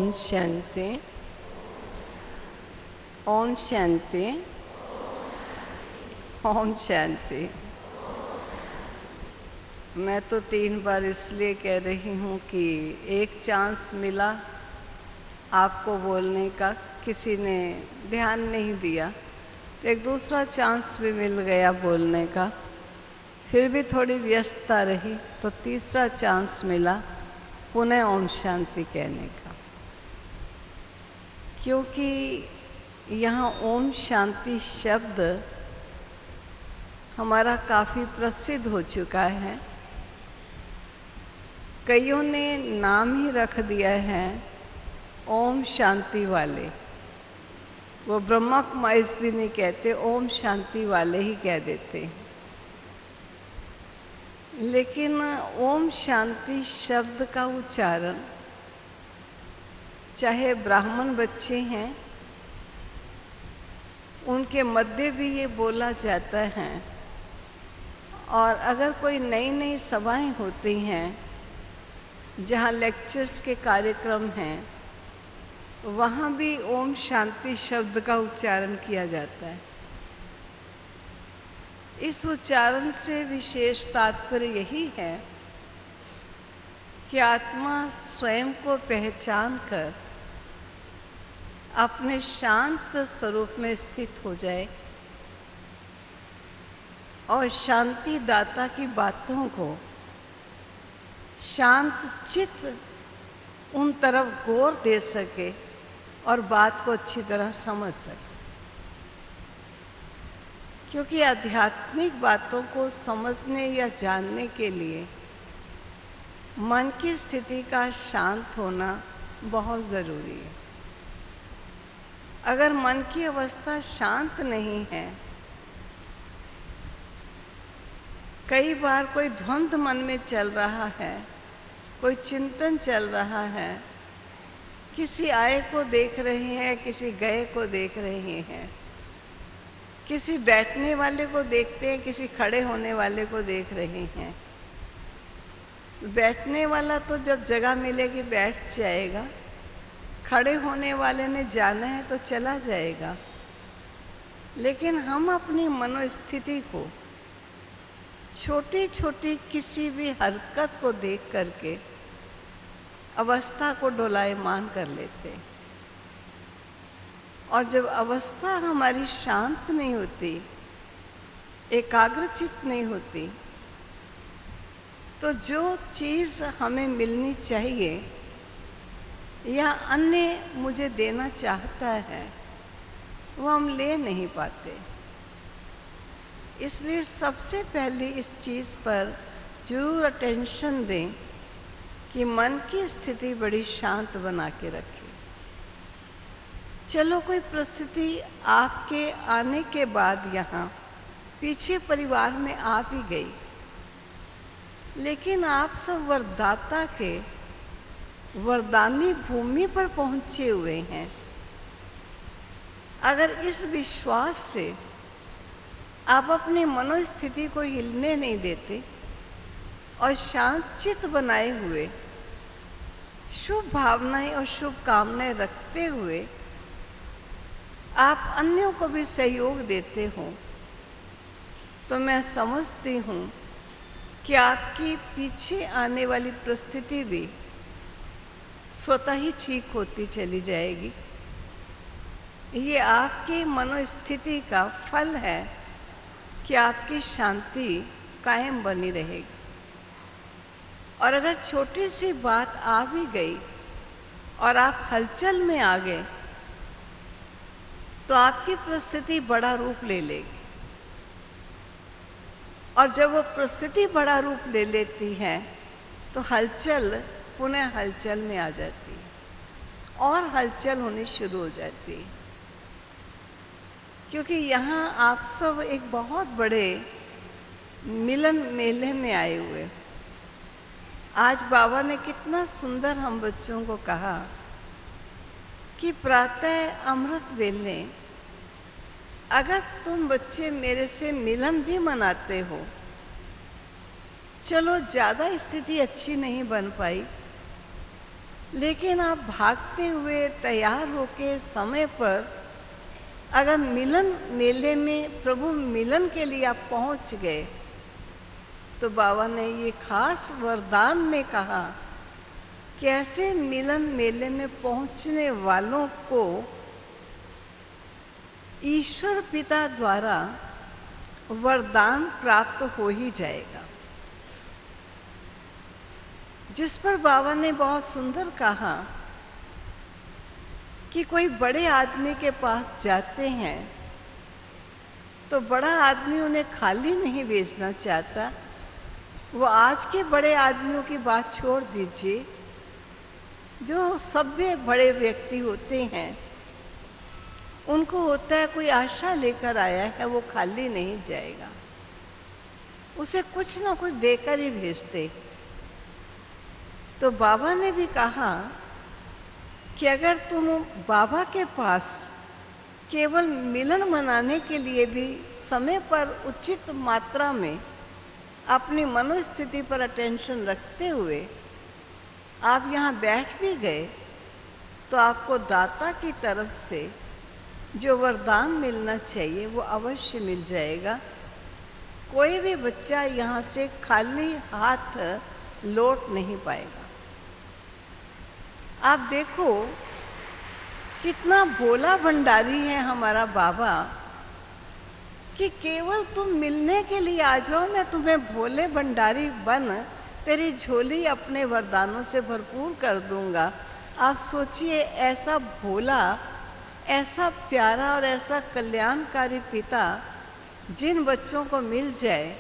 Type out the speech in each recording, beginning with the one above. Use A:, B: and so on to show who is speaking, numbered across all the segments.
A: ओम शांति। ओम शांति। ओम शांति। मैं तो 3 बार इसलिए कह रही हूँ कि एक चांस मिला आपको बोलने का, किसी ने ध्यान नहीं दिया, तो एक दूसरा चांस भी मिल गया बोलने का, फिर भी थोड़ी व्यस्तता रही तो तीसरा चांस मिला पुनः ओम शांति कहने का। क्योंकि यहाँ ओम शांति शब्द हमारा काफी प्रसिद्ध हो चुका है। कईयों ने नाम ही रख दिया है ओम शांति वाले। वो ब्रह्मा कुमारीज भी नहीं कहते, ओम शांति वाले ही कह देते हैं। लेकिन ओम शांति शब्द का उच्चारण, चाहे ब्राह्मण बच्चे हैं उनके मध्य भी ये बोला जाता है, और अगर कोई नई नई सभाएं होती हैं जहां लेक्चर्स के कार्यक्रम हैं, वहां भी ओम शांति शब्द का उच्चारण किया जाता है। इस उच्चारण से विशेष तात्पर्य यही है कि आत्मा स्वयं को पहचान कर अपने शांत स्वरूप में स्थित हो जाए और शांति दाता की बातों को शांत चित्त उन तरफ गौर दे सके और बात को अच्छी तरह समझ सके। क्योंकि आध्यात्मिक बातों को समझने या जानने के लिए मन की स्थिति का शांत होना बहुत जरूरी है। अगर मन की अवस्था शांत नहीं है, कई बार कोई द्वंद मन में चल रहा है, कोई चिंतन चल रहा है, किसी आए को देख रहे हैं, किसी गए को देख रहे हैं, किसी बैठने वाले को देखते हैं, किसी खड़े होने वाले को देख रहे हैं। बैठने वाला तो जब जगह मिलेगी बैठ जाएगा, खड़े होने वाले ने जाना है तो चला जाएगा। लेकिन हम अपनी मनोस्थिति को छोटी छोटी किसी भी हरकत को देख करके अवस्था को डोलायमान कर लेते हैं, और जब अवस्था हमारी शांत नहीं होती, एकाग्रचित नहीं होती, तो जो चीज हमें मिलनी चाहिए या अन्य मुझे देना चाहता है वो हम ले नहीं पाते। इसलिए सबसे पहले इस चीज पर जरूर अटेंशन दें कि मन की स्थिति बड़ी शांत बना के रखें। चलो कोई परिस्थिति आपके आने के बाद यहाँ पीछे परिवार में आ भी गई, लेकिन आप सब वरदाता के वरदानी भूमि पर पहुंचे हुए हैं। अगर इस विश्वास से आप अपनी मनोस्थिति को हिलने नहीं देते और शांत चित्त बनाए हुए शुभ भावनाएं और शुभकामनाएं रखते हुए आप अन्यों को भी सहयोग देते हो, तो मैं समझती हूं कि आपकी पीछे आने वाली परिस्थिति भी स्वतः ही ठीक होती चली जाएगी। ये आपकी मनोस्थिति का फल है कि आपकी शांति कायम बनी रहेगी। और अगर छोटी सी बात आ भी गई और आप हलचल में आ गए, तो आपकी परिस्थिति बड़ा रूप ले लेगी, और जब वो परिस्थिति बड़ा रूप ले लेती है तो हलचल पुनः हलचल में आ जाती है और हलचल होनी शुरू हो जाती है। क्योंकि यहाँ आप सब एक बहुत बड़े मिलन मेले में आए हुए। आज बाबा ने कितना सुंदर हम बच्चों को कहा कि प्रातः अमृत वेले अगर तुम बच्चे मेरे से मिलन भी मनाते हो, चलो ज्यादा स्थिति अच्छी नहीं बन पाई, लेकिन आप भागते हुए तैयार होके समय पर अगर मिलन मेले में प्रभु मिलन के लिए आप पहुंच गए, तो बाबा ने ये खास वरदान में कहा कि ऐसे मिलन मेले में पहुंचने वालों को ईश्वर पिता द्वारा वरदान प्राप्त हो ही जाएगा। जिस पर बाबा ने बहुत सुंदर कहा कि कोई बड़े आदमी के पास जाते हैं तो बड़ा आदमी उन्हें खाली नहीं भेजना चाहता। वो आज के बड़े आदमियों की बात छोड़ दीजिए, जो सभ्य बड़े व्यक्ति होते हैं उनको होता है कोई आशा लेकर आया है, वो खाली नहीं जाएगा, उसे कुछ ना कुछ देकर ही भेजते। तो बाबा ने भी कहा कि अगर तुम बाबा के पास केवल मिलन मनाने के लिए भी समय पर उचित मात्रा में अपनी मनोस्थिति पर अटेंशन रखते हुए आप यहाँ बैठ भी गए, तो आपको दाता की तरफ से जो वरदान मिलना चाहिए वो अवश्य मिल जाएगा। कोई भी बच्चा यहाँ से खाली हाथ लौट नहीं पाएगा। आप देखो कितना भोला भंडारी है हमारा बाबा कि केवल तुम मिलने के लिए आ जाओ, मैं तुम्हें भोले भंडारी बन तेरी झोली अपने वरदानों से भरपूर कर दूंगा। आप सोचिए, ऐसा भोला, ऐसा प्यारा और ऐसा कल्याणकारी पिता जिन बच्चों को मिल जाए,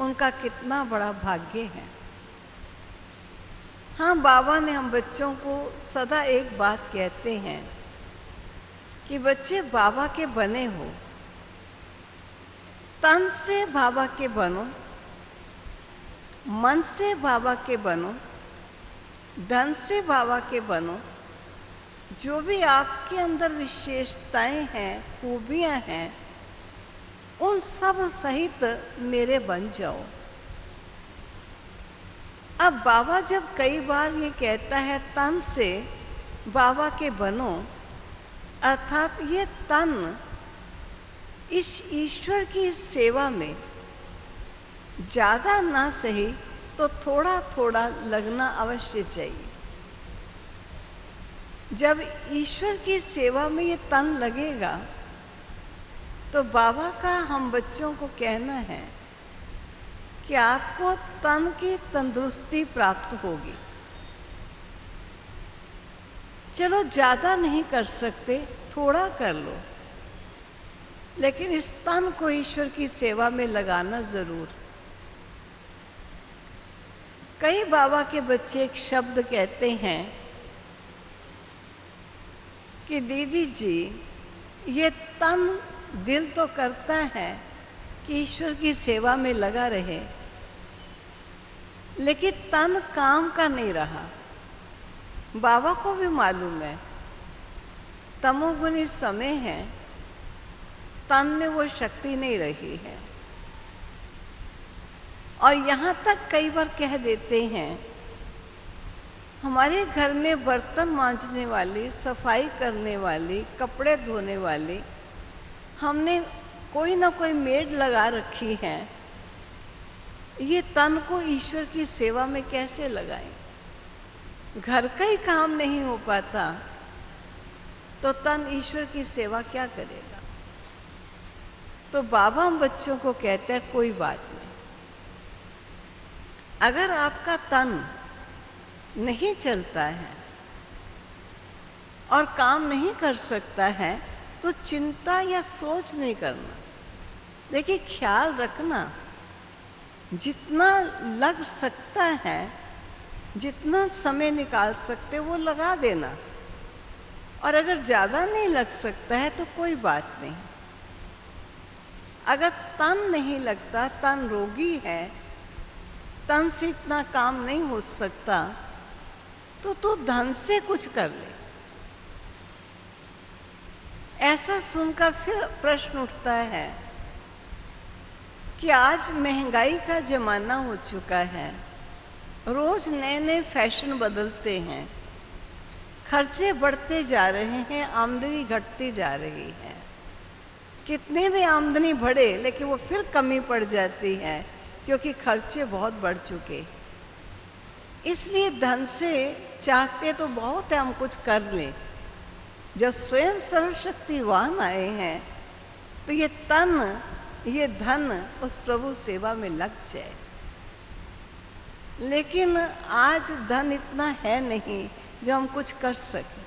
A: उनका कितना बड़ा भाग्य है। हाँ, बाबा ने हम बच्चों को सदा एक बात कहते हैं कि बच्चे बाबा के बने हो, तन से बाबा के बनो, मन से बाबा के बनो, धन से बाबा के बनो। जो भी आपके अंदर विशेषताएं हैं, खूबियां हैं, उन सब सहित मेरे बन जाओ। अब बाबा जब कई बार ये कहता है तन से बाबा के बनो, अर्थात ये तन इस ईश्वर की सेवा में ज्यादा ना सही तो थोड़ा थोड़ा लगना अवश्य चाहिए। जब ईश्वर की सेवा में ये तन लगेगा तो बाबा का हम बच्चों को कहना है कि आपको तन की तंदुरुस्ती प्राप्त होगी। चलो ज्यादा नहीं कर सकते, थोड़ा कर लो, लेकिन इस तन को ईश्वर की सेवा में लगाना जरूर। कई बाबा के बच्चे एक शब्द कहते हैं कि दीदी जी, ये तन दिल तो करता है कि ईश्वर की सेवा में लगा रहे, लेकिन तन काम का नहीं रहा। बाबा को भी मालूम है तमोगुनी समय है, तन में वो शक्ति नहीं रही है। और यहां तक कई बार कह देते हैं, हमारे घर में बर्तन मांजने वाली, सफाई करने वाली, कपड़े धोने वाली, हमने कोई ना कोई मेड लगा रखी है, ये तन को ईश्वर की सेवा में कैसे लगाएं? घर का ही काम नहीं हो पाता तो तन ईश्वर की सेवा क्या करेगा? तो बाबा हम बच्चों को कहते हैं कोई बात नहीं, अगर आपका तन नहीं चलता है और काम नहीं कर सकता है तो चिंता या सोच नहीं करना। देखिए, ख्याल रखना, जितना लग सकता है, जितना समय निकाल सकते वो लगा देना, और अगर ज्यादा नहीं लग सकता है तो कोई बात नहीं। अगर तन नहीं लगता, तन रोगी है, तन से इतना काम नहीं हो सकता, तो तू धन से कुछ कर ले। ऐसा सुनकर फिर प्रश्न उठता है कि आज महंगाई का जमाना हो चुका है, रोज नए नए फैशन बदलते हैं, खर्चे बढ़ते जा रहे हैं, आमदनी घटती जा रही है। कितने भी आमदनी बढ़े लेकिन वो फिर कमी पड़ जाती है, क्योंकि खर्चे बहुत बढ़ चुके। इसलिए धन से चाहते तो बहुत है हम कुछ कर लें। जब स्वयं सर्वशक्तिवान आए हैं तो ये तन, ये धन उस प्रभु सेवा में लग जाए। लेकिन आज धन इतना है नहीं जो हम कुछ कर सकें।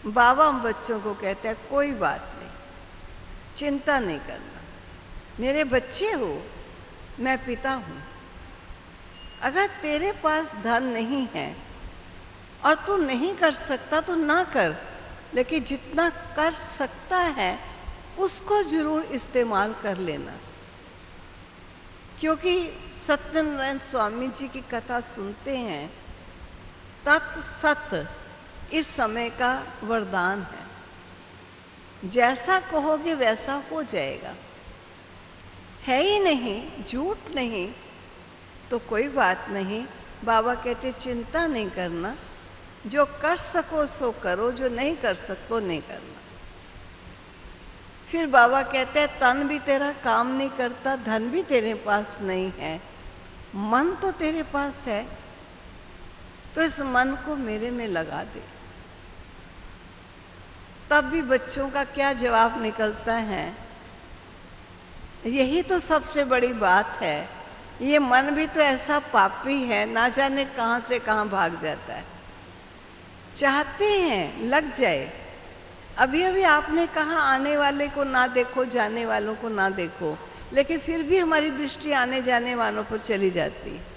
A: बाबा हम बच्चों को कहते हैं कोई बात नहीं, चिंता नहीं करना, मेरे बच्चे हो, मैं पिता हूं। अगर तेरे पास धन नहीं है और तू नहीं कर सकता तो ना कर, लेकिन जितना कर सकता है उसको जरूर इस्तेमाल कर लेना। क्योंकि सत्यनारायण स्वामी जी की कथा सुनते हैं, तत् सत इस समय का वरदान है। जैसा कहोगे वैसा हो जाएगा। है ही नहीं, झूठ नहीं, तो कोई बात नहीं। बाबा कहते चिंता नहीं करना, जो कर सको सो करो, जो नहीं कर सको नहीं करना। फिर बाबा कहते हैं तन भी तेरा काम नहीं करता, धन भी तेरे पास नहीं है, मन तो तेरे पास है, तो इस मन को मेरे में लगा दे। तब भी बच्चों का क्या जवाब निकलता है? यही तो सबसे बड़ी बात है। ये मन भी तो ऐसा पापी है, ना जाने कहां से कहां भाग जाता है। चाहते हैं लग जाए। अभी अभी आपने कहा आने वाले को ना देखो, जाने वालों को ना देखो, लेकिन फिर भी हमारी दृष्टि आने जाने वालों पर चली जाती है।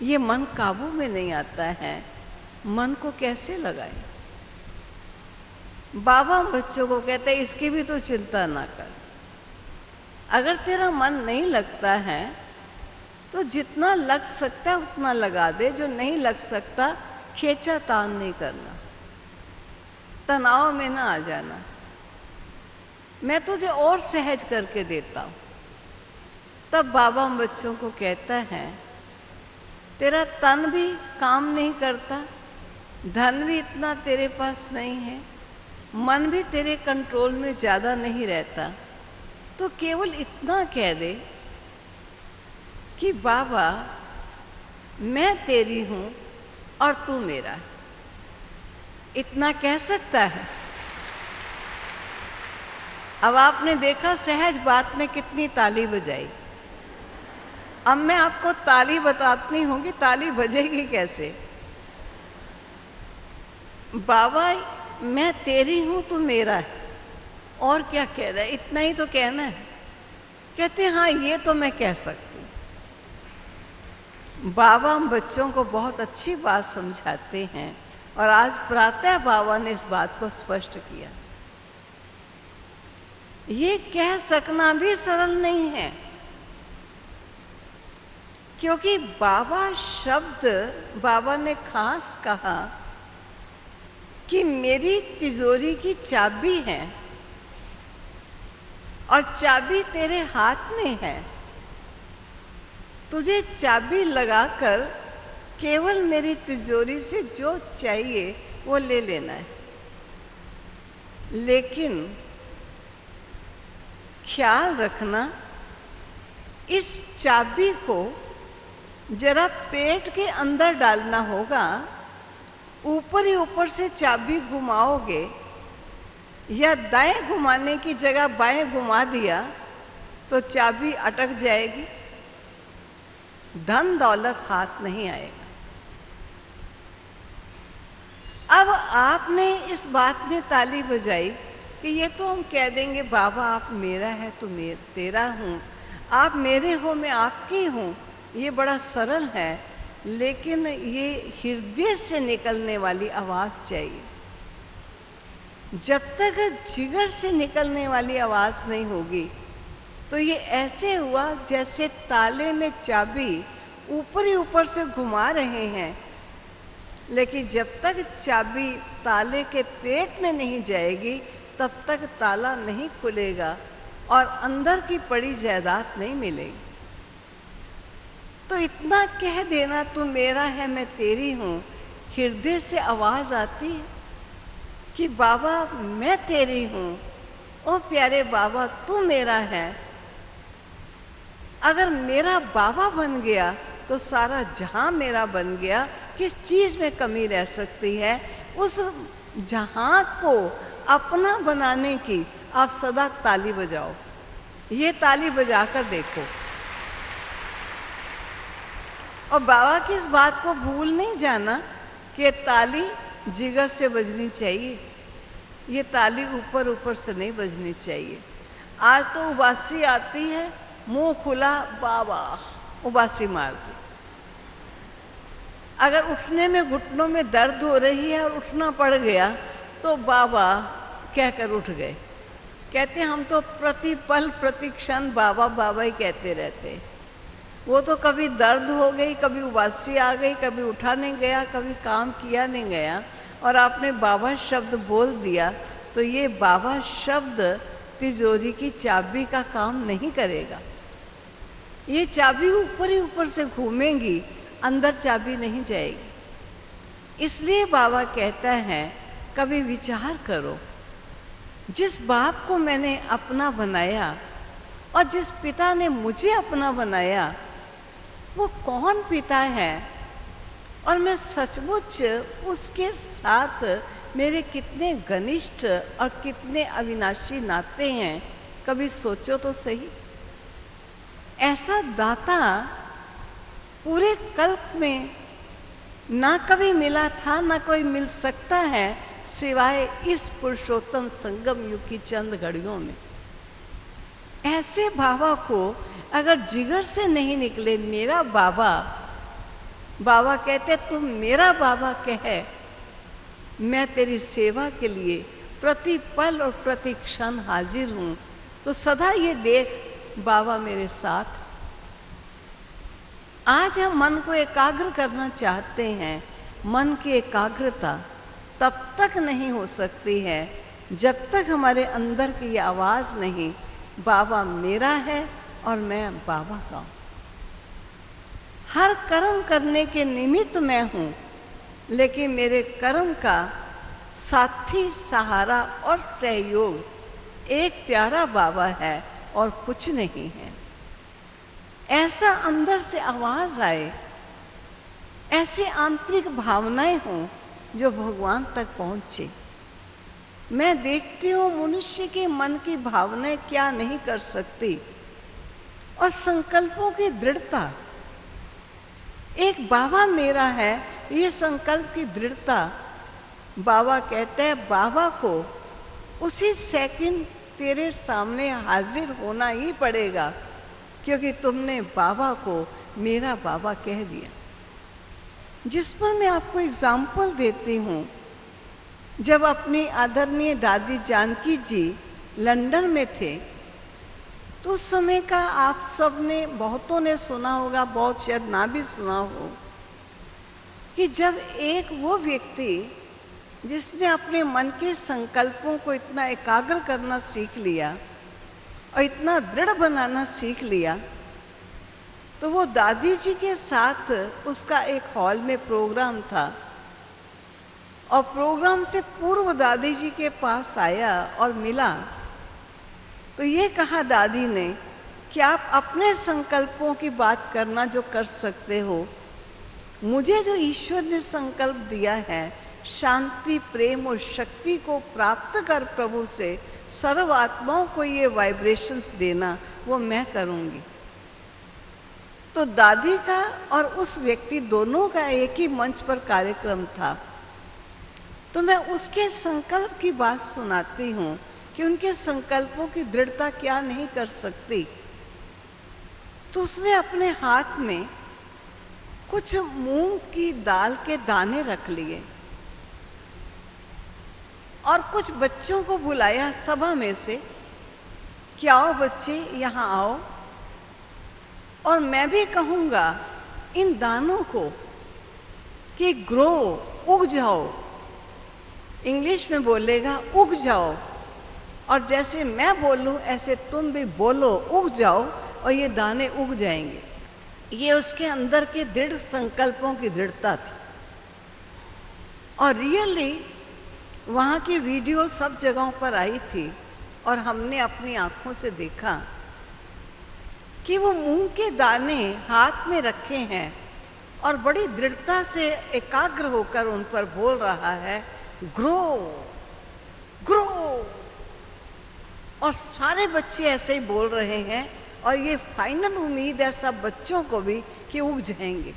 A: ये मन काबू में नहीं आता है। मन को कैसे लगाए? बाबा बच्चों को कहते हैं इसकी भी तो चिंता ना कर। अगर तेरा मन नहीं लगता है तो जितना लग सकता है उतना लगा दे, जो नहीं लग सकता खींचा तान नहीं करना, तनाव में ना आ जाना। मैं तुझे और सहज करके देता हूं। तब बाबा बच्चों को कहता है तेरा तन भी काम नहीं करता, धन भी इतना तेरे पास नहीं है, मन भी तेरे कंट्रोल में ज्यादा नहीं रहता, तो केवल इतना कह दे कि बाबा मैं तेरी हूं और तू मेरा है। इतना कह सकता है। अब आपने देखा सहज बात में कितनी ताली बजाई। अब मैं आपको ताली बताती हूं कि ताली बजेगी कैसे। बाबा मैं तेरी हूं तू मेरा है, और क्या कह रहा है? इतना ही तो कहना है। कहते हैं हाँ ये तो मैं कह सकती हूं। बाबा हम बच्चों को बहुत अच्छी बात समझाते हैं, और आज प्रातः बाबा ने इस बात को स्पष्ट किया। ये कह सकना भी सरल नहीं है, क्योंकि बाबा शब्द बाबा ने खास कहा कि मेरी तिजोरी की चाबी है और चाबी तेरे हाथ में है। तुझे चाबी लगाकर केवल मेरी तिजोरी से जो चाहिए वो ले लेना है। लेकिन ख्याल रखना, इस चाबी को जरा पेट के अंदर डालना होगा। ऊपर ही ऊपर से चाबी घुमाओगे या दाएं घुमाने की जगह बाएं घुमा दिया तो चाबी अटक जाएगी, धन दौलत हाथ नहीं आएगा। अब आपने इस बात में ताली बजाई कि ये तो हम कह देंगे बाबा आप मेरा है तो तेरा हूं, आप मेरे हो मैं आपकी हूं, ये बड़ा सरल है। लेकिन ये हृदय से निकलने वाली आवाज चाहिए। जब तक जिगर से निकलने वाली आवाज नहीं होगी तो ये ऐसे हुआ जैसे ताले में चाबी ऊपर ही ऊपर से घुमा रहे हैं, लेकिन जब तक चाबी ताले के पेट में नहीं जाएगी तब तक ताला नहीं खुलेगा और अंदर की पड़ी जायदाद नहीं मिलेगी। तो इतना कह देना तू मेरा है मैं तेरी हूं, हृदय से आवाज आती है कि बाबा मैं तेरी हूं, ओ प्यारे बाबा तू मेरा है। अगर मेरा बाबा बन गया तो सारा जहां मेरा बन गया। किस चीज में कमी रह सकती है? उस जहां को अपना बनाने की आप सदा ताली बजाओ। ये ताली बजाकर देखो। और बाबा की इस बात को भूल नहीं जाना कि ये ताली जिगर से बजनी चाहिए, ये ताली ऊपर ऊपर से नहीं बजनी चाहिए। आज तो उबासी आती है, मुंह खुला बाबा उबासी मार दी। अगर उठने में घुटनों में दर्द हो रही है और उठना पड़ गया तो बाबा कहकर उठ गए। कहते हम तो प्रति पल प्रति क्षण बाबा बाबा ही कहते रहते। वो तो कभी दर्द हो गई, कभी उबासी आ गई, कभी उठा नहीं गया, कभी काम किया नहीं गया, और आपने बाबा शब्द बोल दिया तो ये बाबा शब्द तिजोरी की चाबी का काम नहीं करेगा। ये चाबी ऊपर ही ऊपर से घूमेंगी, अंदर चाबी नहीं जाएगी। इसलिए बाबा कहता है कभी विचार करो, जिस बाप को मैंने अपना बनाया और जिस पिता ने मुझे अपना बनाया वो कौन पिता है, और मैं सचमुच उसके साथ मेरे कितने घनिष्ठ और कितने अविनाशी नाते हैं। कभी सोचो तो सही। ऐसा दाता पूरे कल्प में ना कभी मिला था, ना कोई मिल सकता है सिवाय इस पुरुषोत्तम संगम युग की चंद घड़ियों में। ऐसे बाबा को अगर जिगर से नहीं निकले मेरा बाबा, बाबा कहते तुम मेरा बाबा कहे, मैं तेरी सेवा के लिए प्रति पल और प्रति क्षण हाजिर हूं, तो सदा ये देख बाबा मेरे साथ। आज हम मन को एकाग्र करना चाहते हैं। मन की एकाग्रता तब तक नहीं हो सकती है जब तक हमारे अंदर की ये आवाज नहीं, बाबा मेरा है और मैं बाबा का हूं। हर कर्म करने के निमित्त मैं हूं, लेकिन मेरे कर्म का साथी, सहारा और सहयोग एक प्यारा बाबा है और कुछ नहीं है। ऐसा अंदर से आवाज आए, ऐसी आंतरिक भावनाएं हों जो भगवान तक पहुंचे। मैं देखती हूं मनुष्य के मन की भावनाएं क्या नहीं कर सकती, और संकल्पों की दृढ़ता। एक बाबा मेरा है, ये संकल्प की दृढ़ता। बाबा कहते हैं बाबा को उसी सेकंड तेरे सामने हाजिर होना ही पड़ेगा, क्योंकि तुमने बाबा को मेरा बाबा कह दिया। जिस पर मैं आपको एग्जाम्पल देती हूं, जब अपनी आदरणीय दादी जानकी जी लंदन में थे, तो उस समय का आप सब ने, बहुतों ने सुना होगा, बहुत शायद ना भी सुना हो, कि जब एक वो व्यक्ति जिसने अपने मन के संकल्पों को इतना एकाग्र करना सीख लिया और इतना दृढ़ बनाना सीख लिया, तो वो दादी जी के साथ उसका एक हॉल में प्रोग्राम था, और प्रोग्राम से पूर्व दादी जी के पास आया और मिला। तो ये कहा दादी ने कि आप अपने संकल्पों की बात करना जो कर सकते हो, मुझे जो ईश्वर ने संकल्प दिया है शांति, प्रेम और शक्ति को प्राप्त कर प्रभु से सर्व आत्माओं को ये वाइब्रेशंस देना, वो मैं करूंगी। तो दादी का और उस व्यक्ति दोनों का एक ही मंच पर कार्यक्रम था। तो मैं उसके संकल्प की बात सुनाती हूं कि उनके संकल्पों की दृढ़ता क्या नहीं कर सकती। तो उसने अपने हाथ में कुछ मूंग की दाल के दाने रख लिए और कुछ बच्चों को बुलाया सभा में से कि आओ बच्चे यहां आओ, और मैं भी कहूंगा इन दानों को कि ग्रो, उग जाओ। इंग्लिश में बोलेगा उग जाओ, और जैसे मैं बोलूं ऐसे तुम भी बोलो, उग जाओ, और ये दाने उग जाएंगे। ये उसके अंदर के दृढ़ संकल्पों की दृढ़ता थी। और रियली वहां की वीडियो सब जगहों पर आई थी और हमने अपनी आंखों से देखा कि वो मूंग के दाने हाथ में रखे हैं और बड़ी दृढ़ता से एकाग्र होकर उन पर बोल रहा है, ग्रो ग्रो। और सारे बच्चे ऐसे ही बोल रहे हैं और ये फाइनल उम्मीद है सब बच्चों को भी कि उग जाएंगे।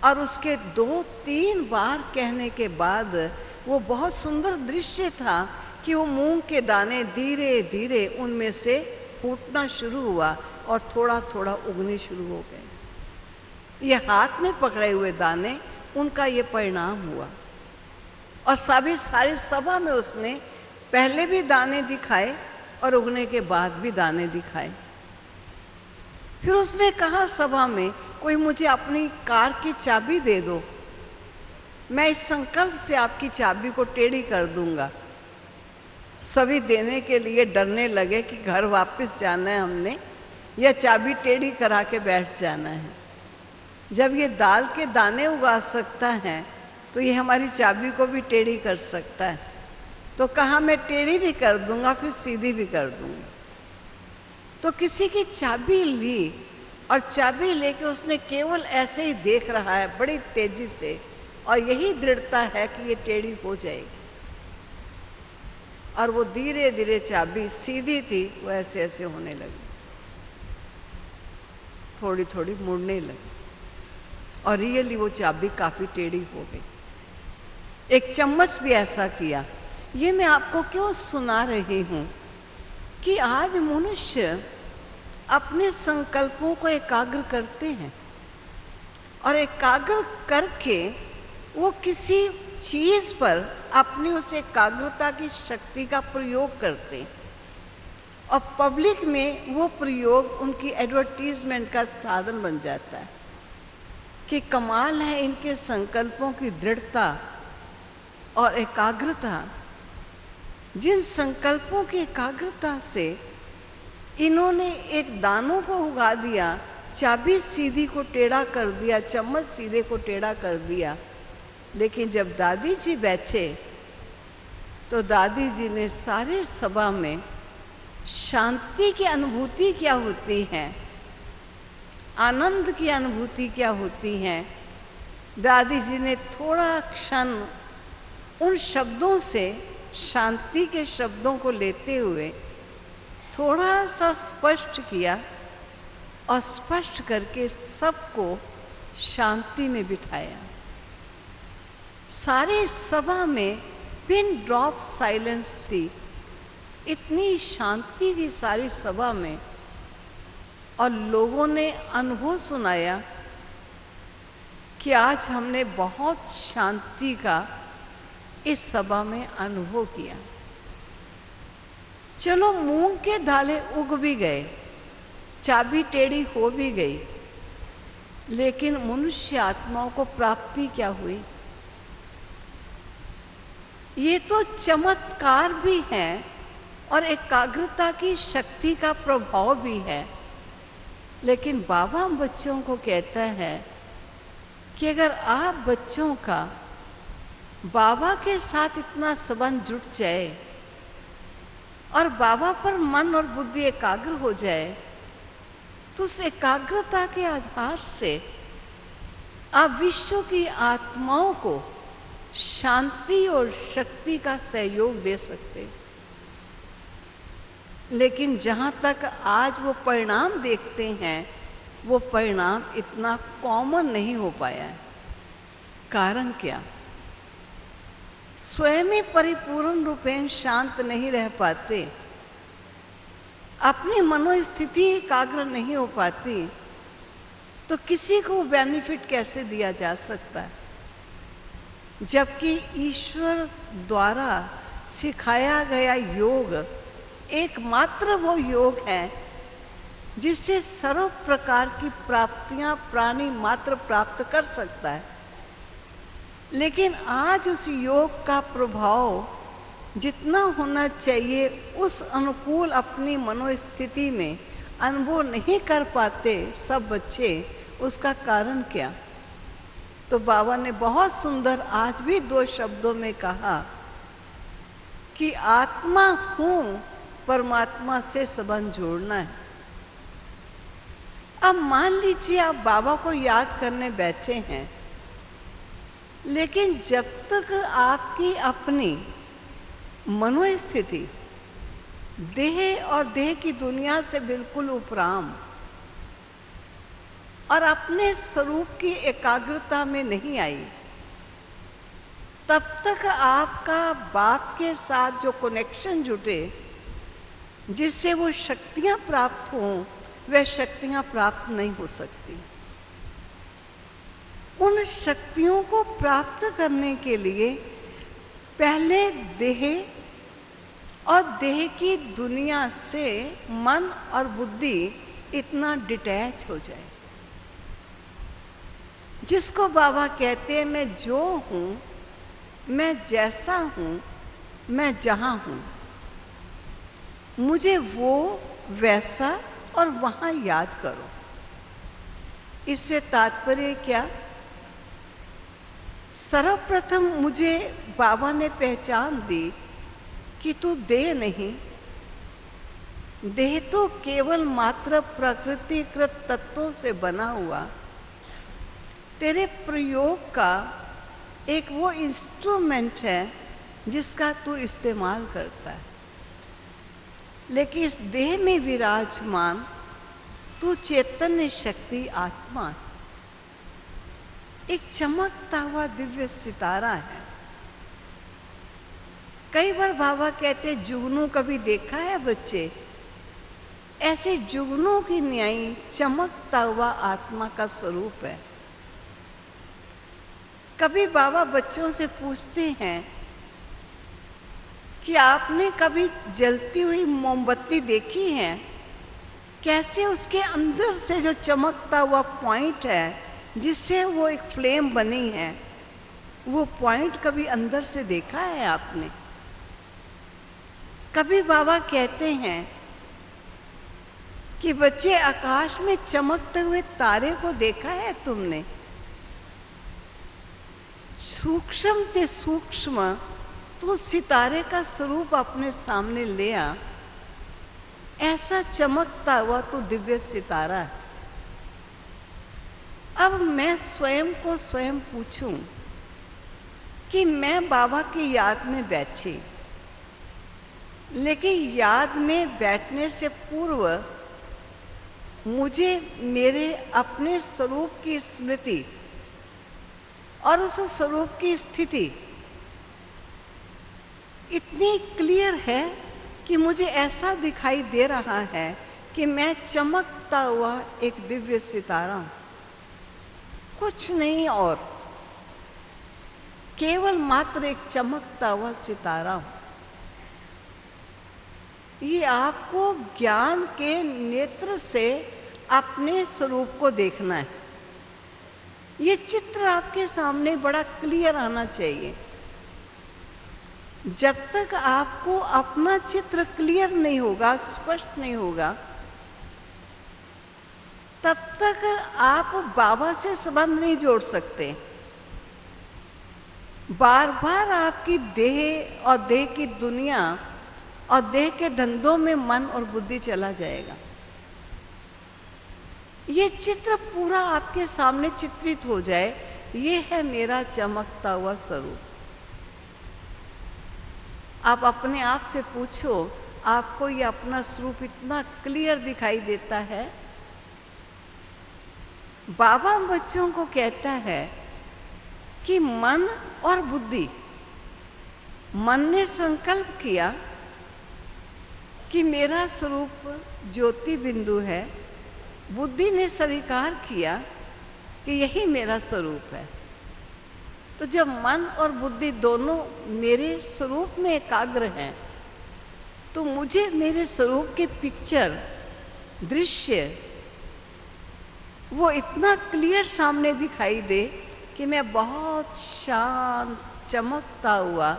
A: और उसके 2-3 बार कहने के बाद वो बहुत सुंदर दृश्य था कि वो मूंग के दाने धीरे धीरे उनमें से फूटना शुरू हुआ और थोड़ा थोड़ा उगने शुरू हो गए। ये हाथ में पकड़े हुए दाने, उनका ये परिणाम हुआ। और सारी सभा में उसने पहले भी दाने दिखाए और उगने के बाद भी दाने दिखाए। फिर उसने कहा सभा में, कोई मुझे अपनी कार की चाबी दे दो, मैं इस संकल्प से आपकी चाबी को टेढ़ी कर दूंगा। सभी देने के लिए डरने लगे कि घर वापस जाना है हमने, या चाबी टेढ़ी करा के बैठ जाना है। जब ये दाल के दाने उगा सकता है तो ये हमारी चाबी को भी टेढ़ी कर सकता है। तो कहा मैं टेढ़ी भी कर दूंगा, फिर सीधी भी कर दूंगा। तो किसी की चाबी ली और चाबी लेके उसने केवल ऐसे ही देख रहा है बड़ी तेजी से, और यही दृढ़ता है कि ये टेढ़ी हो जाएगी। और वो धीरे धीरे चाबी सीधी थी, वो ऐसे ऐसे होने लगी, थोड़ी थोड़ी मुड़ने लगी और रियली वो चाबी काफी टेढ़ी हो गई। एक चम्मच भी ऐसा किया। ये मैं आपको क्यों सुना रही हूं कि आज मनुष्य अपने संकल्पों को एकाग्र करते हैं और एकाग्र करके वो किसी चीज पर अपनी उस एकाग्रता की शक्ति का प्रयोग करते हैं और पब्लिक में वो प्रयोग उनकी एडवर्टीजमेंट का साधन बन जाता है कि कमाल है इनके संकल्पों की दृढ़ता और एकाग्रता। जिन संकल्पों की एकाग्रता से इन्होंने एक दानों को उगा दिया, चाबी सीधी को टेढ़ा कर दिया, चम्मच सीधे को टेढ़ा कर दिया। लेकिन जब दादी जी बैठे तो दादी जी ने सारे सभा में शांति की अनुभूति क्या होती है, आनंद की अनुभूति क्या होती है, दादी जी ने थोड़ा क्षण उन शब्दों से, शांति के शब्दों को लेते हुए थोड़ा सा स्पष्ट किया और स्पष्ट करके सबको शांति में बिठाया। सारी सभा में पिन ड्रॉप साइलेंस थी, इतनी शांति थी सारी सभा में। और लोगों ने अनुभव सुनाया कि आज हमने बहुत शांति का इस सभा में अनुभव किया। चलो मूंग के दाने उग भी गए, चाबी टेढ़ी हो भी गई, लेकिन मनुष्य आत्माओं को प्राप्ति क्या हुई? ये तो चमत्कार भी है और एकाग्रता की शक्ति का प्रभाव भी है। लेकिन बाबा बच्चों को कहता है कि अगर आप बच्चों का बाबा के साथ इतना संबंध जुट जाए और बाबा पर मन और बुद्धि एकाग्र हो जाए, तो उस एकाग्रता के आधार से आप विश्व की आत्माओं को शांति और शक्ति का सहयोग दे सकते। लेकिन जहां तक आज वो परिणाम देखते हैं, वो परिणाम इतना कॉमन नहीं हो पाया है। कारण क्या? स्वयं ही परिपूर्ण रूपेण शांत नहीं रह पाते, अपनी मनोस्थिति एकाग्र नहीं हो पाती, तो किसी को बेनिफिट कैसे दिया जा सकता है? जबकि ईश्वर द्वारा सिखाया गया योग एकमात्र वो योग है जिससे सर्व प्रकार की प्राप्तियां प्राणी मात्र प्राप्त कर सकता है। लेकिन आज उस योग का प्रभाव जितना होना चाहिए उस अनुकूल अपनी मनोस्थिति में अनुभव नहीं कर पाते सब बच्चे। उसका कारण क्या? तो बाबा ने बहुत सुंदर आज भी 2 शब्दों में कहा कि आत्मा हूं, परमात्मा से संबंध जोड़ना है। अब मान लीजिए आप बाबा को याद करने बैठे हैं, लेकिन जब तक आपकी अपनी मनोस्थिति देह और देह की दुनिया से बिल्कुल उपराम और अपने स्वरूप की एकाग्रता में नहीं आई, तब तक आपका बाप के साथ जो कनेक्शन जुटे, जिससे वो शक्तियां प्राप्त हों, वह शक्तियां प्राप्त नहीं हो सकती। उन शक्तियों को प्राप्त करने के लिए पहले देह और देह की दुनिया से मन और बुद्धि इतना डिटैच हो जाए, जिसको बाबा कहते हैं मैं जो हूं, मैं जैसा हूं, मैं जहां हूं, मुझे वो वैसा और वहां याद करो। इससे तात्पर्य क्या? सर्वप्रथम मुझे बाबा ने पहचान दी कि तू देह नहीं, देह तो केवल मात्र प्रकृतिकृत तत्वों से बना हुआ तेरे प्रयोग का एक वो इंस्ट्रूमेंट है जिसका तू इस्तेमाल करता है। लेकिन इस देह में विराजमान तू चैतन्य शक्ति आत्मा है, एक चमकता हुआ दिव्य सितारा है। कई बार बाबा कहते जुगनू कभी देखा है बच्चे? ऐसे जुगनू की न्यायी चमकता हुआ आत्मा का स्वरूप है। कभी बाबा बच्चों से पूछते हैं कि आपने कभी जलती हुई मोमबत्ती देखी है? कैसे उसके अंदर से जो चमकता हुआ पॉइंट है, जिससे वो एक फ्लेम बनी है, वो पॉइंट कभी अंदर से देखा है आपने? कभी बाबा कहते हैं कि बच्चे आकाश में चमकते हुए तारे को देखा है तुमने? सूक्ष्म से सूक्ष्म तो सितारे का स्वरूप अपने सामने ले आ, ऐसा चमकता हुआ तो दिव्य सितारा है। अब मैं स्वयं को स्वयं पूछूं कि मैं बाबा की याद में बैठी, लेकिन याद में बैठने से पूर्व मुझे मेरे अपने स्वरूप की स्मृति और उस स्वरूप की स्थिति इतनी क्लियर है कि मुझे ऐसा दिखाई दे रहा है कि मैं चमकता हुआ एक दिव्य सितारा हूं, कुछ नहीं और, केवल मात्र एक चमकता हुआ सितारा हूं। ये आपको ज्ञान के नेत्र से अपने स्वरूप को देखना है। ये चित्र आपके सामने बड़ा क्लियर आना चाहिए। जब तक आपको अपना चित्र क्लियर नहीं होगा, स्पष्ट नहीं होगा, तब तक आप बाबा से संबंध नहीं जोड़ सकते। बार बार आपकी देह और देह की दुनिया और देह के धंधों में मन और बुद्धि चला जाएगा। ये चित्र पूरा आपके सामने चित्रित हो जाए, ये है मेरा चमकता हुआ स्वरूप। आप अपने आप से पूछो, आपको ये अपना स्वरूप इतना क्लियर दिखाई देता है? बाबा बच्चों को कहता है कि मन और बुद्धि, मन ने संकल्प किया कि मेरा स्वरूप ज्योति बिंदु है, बुद्धि ने स्वीकार किया कि यही मेरा स्वरूप है। तो जब मन और बुद्धि दोनों मेरे स्वरूप में एकाग्र हैं, तो मुझे मेरे स्वरूप के पिक्चर, दृश्य, वो इतना क्लियर सामने दिखाई दे कि मैं बहुत शांत, चमकता हुआ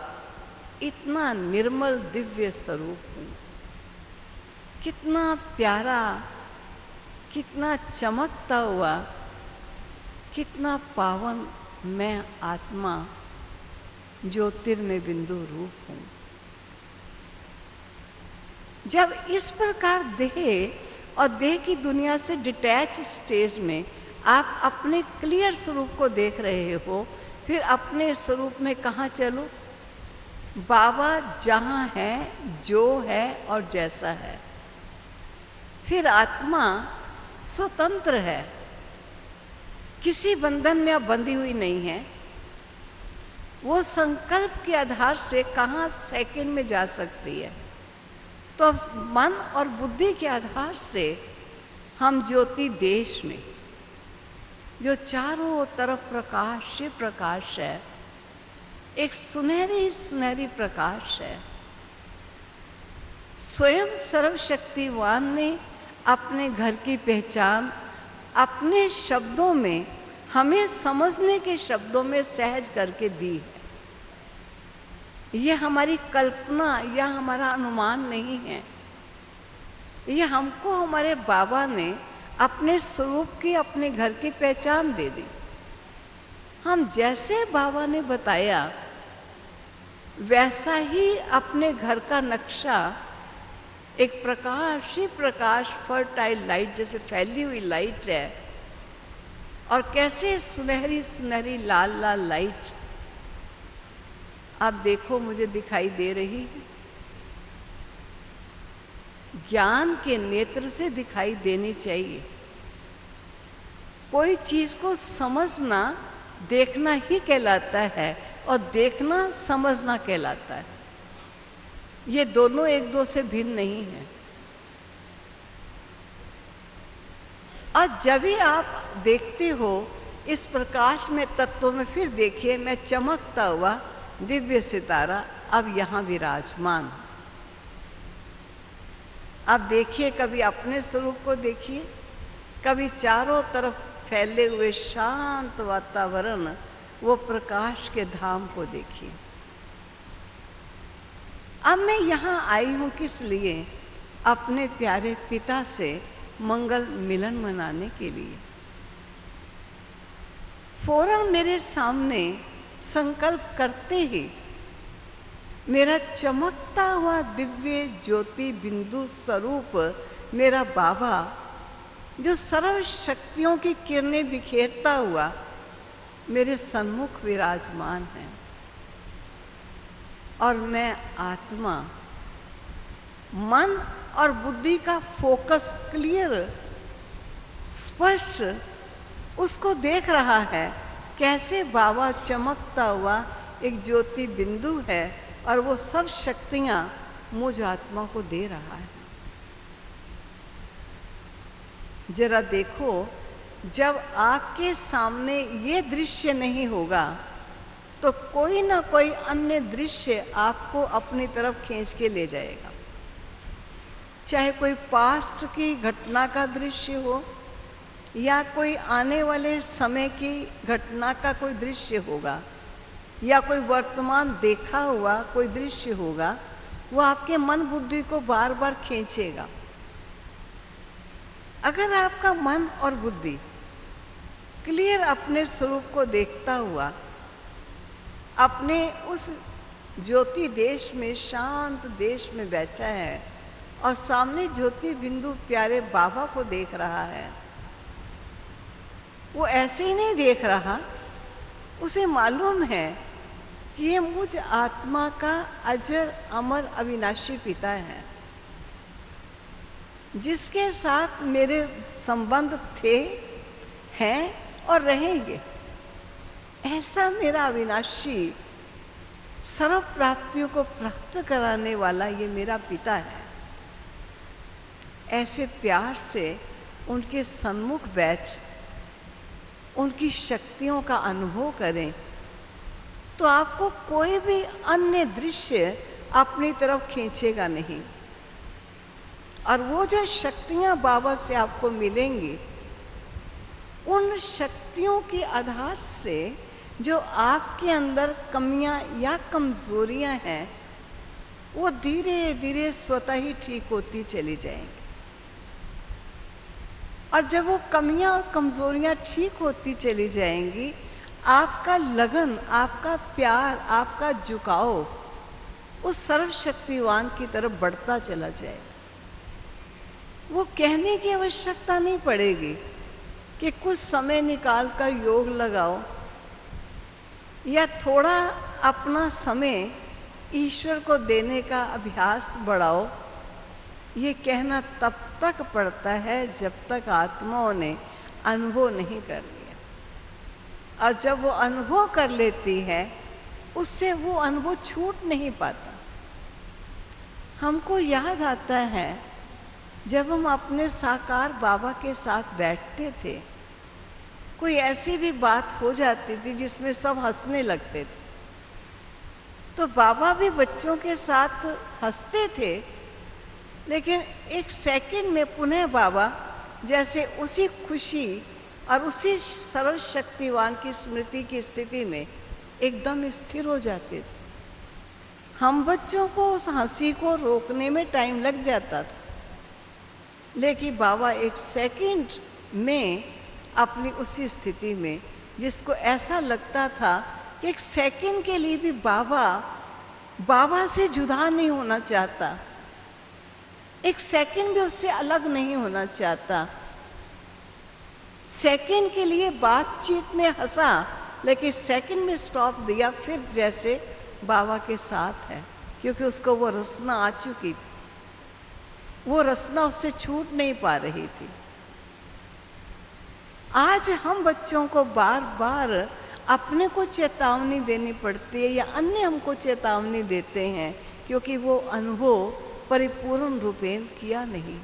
A: इतना निर्मल दिव्य स्वरूप हूं। कितना प्यारा, कितना चमकता हुआ, कितना पावन मैं आत्मा ज्योतिर्मय बिंदु रूप हूं। जब इस प्रकार देह और देह की दुनिया से डिटैच स्टेज में आप अपने क्लियर स्वरूप को देख रहे हो, फिर अपने स्वरूप में कहां चलो? बाबा जहां है, जो है और जैसा है। फिर आत्मा स्वतंत्र है, किसी बंधन में अब बंधी हुई नहीं है। वो संकल्प के आधार से कहां सेकंड में जा सकती है। तो अब मन और बुद्धि के आधार से हम ज्योति देश में, जो चारों तरफ प्रकाश ही प्रकाश है, एक सुनहरी सुनहरी प्रकाश है। स्वयं सर्वशक्तिवान ने अपने घर की पहचान अपने शब्दों में, हमें समझने के शब्दों में सहज करके दी है। यह हमारी कल्पना या हमारा अनुमान नहीं है। यह हमको हमारे बाबा ने अपने स्वरूप की, अपने घर की पहचान दे दी। हम जैसे बाबा ने बताया वैसा ही अपने घर का नक्शा, एक प्रकाश ही प्रकाश, फर्टाइल लाइट जैसे फैली हुई लाइट है, और कैसे सुनहरी सुनहरी लाल लाल लाइट आप देखो मुझे दिखाई दे रही है। ज्ञान के नेत्र से दिखाई देनी चाहिए। कोई चीज को समझना देखना ही कहलाता है, और देखना समझना कहलाता है। ये दोनों एक दो से भिन्न नहीं है। और जब भी आप देखते हो इस प्रकाश में तत्वों में, फिर देखिए मैं चमकता हुआ दिव्य सितारा अब यहां विराजमान। अब देखिए, कभी अपने स्वरूप को देखिए, कभी चारों तरफ फैले हुए शांत वातावरण, वो प्रकाश के धाम को देखिए। अब मैं यहां आई हूं किस लिए? अपने प्यारे पिता से मंगल मिलन मनाने के लिए। फौरन मेरे सामने संकल्प करते ही मेरा चमकता हुआ दिव्य ज्योति बिंदु स्वरूप मेरा बाबा, जो सर्व शक्तियों की किरणें बिखेरता हुआ मेरे सन्मुख विराजमान है। और मैं आत्मा, मन और बुद्धि का फोकस क्लियर, स्पष्ट उसको देख रहा है, कैसे बाबा चमकता हुआ एक ज्योति बिंदु है, और वो सब शक्तियां मुझ आत्मा को दे रहा है। जरा देखो, जब आपके सामने ये दृश्य नहीं होगा तो कोई ना कोई अन्य दृश्य आपको अपनी तरफ खींच के ले जाएगा। चाहे कोई पास्ट की घटना का दृश्य हो, या कोई आने वाले समय की घटना का कोई दृश्य होगा, या कोई वर्तमान देखा हुआ कोई दृश्य होगा, वो आपके मन बुद्धि को बार बार खींचेगा। अगर आपका मन और बुद्धि क्लियर अपने स्वरूप को देखता हुआ अपने उस ज्योति देश में, शांत देश में बैठा है, और सामने ज्योति बिंदु प्यारे बाबा को देख रहा है, वो ऐसे ही नहीं देख रहा, उसे मालूम है कि ये मुझ आत्मा का अजर अमर अविनाशी पिता है, जिसके साथ मेरे संबंध थे, हैं और रहेंगे। ऐसा मेरा अविनाशी, सर्व प्राप्तियों को प्राप्त कराने वाला ये मेरा पिता है। ऐसे प्यार से उनके सन्मुख बैठ उनकी शक्तियों का अनुभव करें, तो आपको कोई भी अन्य दृश्य अपनी तरफ खींचेगा नहीं। और वो जो शक्तियां बाबा से आपको मिलेंगी, उन शक्तियों के आधार से जो आपके अंदर कमियां या कमजोरियां हैं, वो धीरे धीरे स्वतः ही ठीक होती चली जाएंगी। और जब वो कमियां और कमजोरियां ठीक होती चली जाएंगी, आपका लगन, आपका प्यार, आपका झुकाव उस सर्वशक्तिवान की तरफ बढ़ता चला जाए। वो कहने की आवश्यकता नहीं पड़ेगी कि कुछ समय निकालकर योग लगाओ या थोड़ा अपना समय ईश्वर को देने का अभ्यास बढ़ाओ। ये कहना तब तक पड़ता है जब तक आत्माओं ने अनुभव नहीं कर लिया, और जब वो अनुभव कर लेती है उससे वो अनुभव छूट नहीं पाता। हमको याद आता है जब हम अपने साकार बाबा के साथ बैठते थे, कोई ऐसी भी बात हो जाती थी जिसमें सब हंसने लगते थे, तो बाबा भी बच्चों के साथ हंसते थे, लेकिन एक सेकंड में पुनः बाबा जैसे उसी खुशी और उसी सर्वशक्तिवान की स्मृति की स्थिति में एकदम स्थिर हो जाते थे। हम बच्चों को उस हंसी को रोकने में टाइम लग जाता था, लेकिन बाबा एक सेकंड में अपनी उसी स्थिति में, जिसको ऐसा लगता था कि एक सेकंड के लिए भी बाबा से जुदा नहीं होना चाहता, एक सेकंड भी उससे अलग नहीं होना चाहता। सेकंड के लिए बातचीत में हंसा, लेकिन सेकंड में स्टॉप दिया, फिर जैसे बाबा के साथ है, क्योंकि उसको वो रसना आ चुकी थी, वो रसना उससे छूट नहीं पा रही थी। आज हम बच्चों को बार बार अपने को चेतावनी देनी पड़ती है या अन्य हमको चेतावनी देते हैं, क्योंकि वो अनुभव परिपूर्ण रूपेण किया नहीं।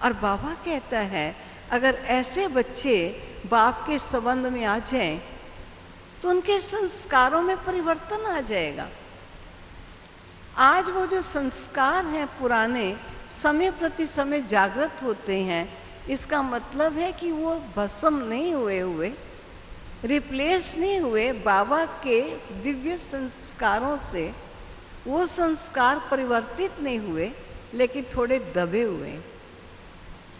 A: और बाबा कहता है अगर ऐसे बच्चे बाप के संबंध में आ जाएं तो उनके संस्कारों में परिवर्तन आ जाएगा। आज वो जो संस्कार हैं पुराने, समय प्रति समय जागृत होते हैं, इसका मतलब है कि वो भस्म नहीं हुए, रिप्लेस नहीं हुए बाबा के दिव्य संस्कारों से। वो संस्कार परिवर्तित नहीं हुए, लेकिन थोड़े दबे हुए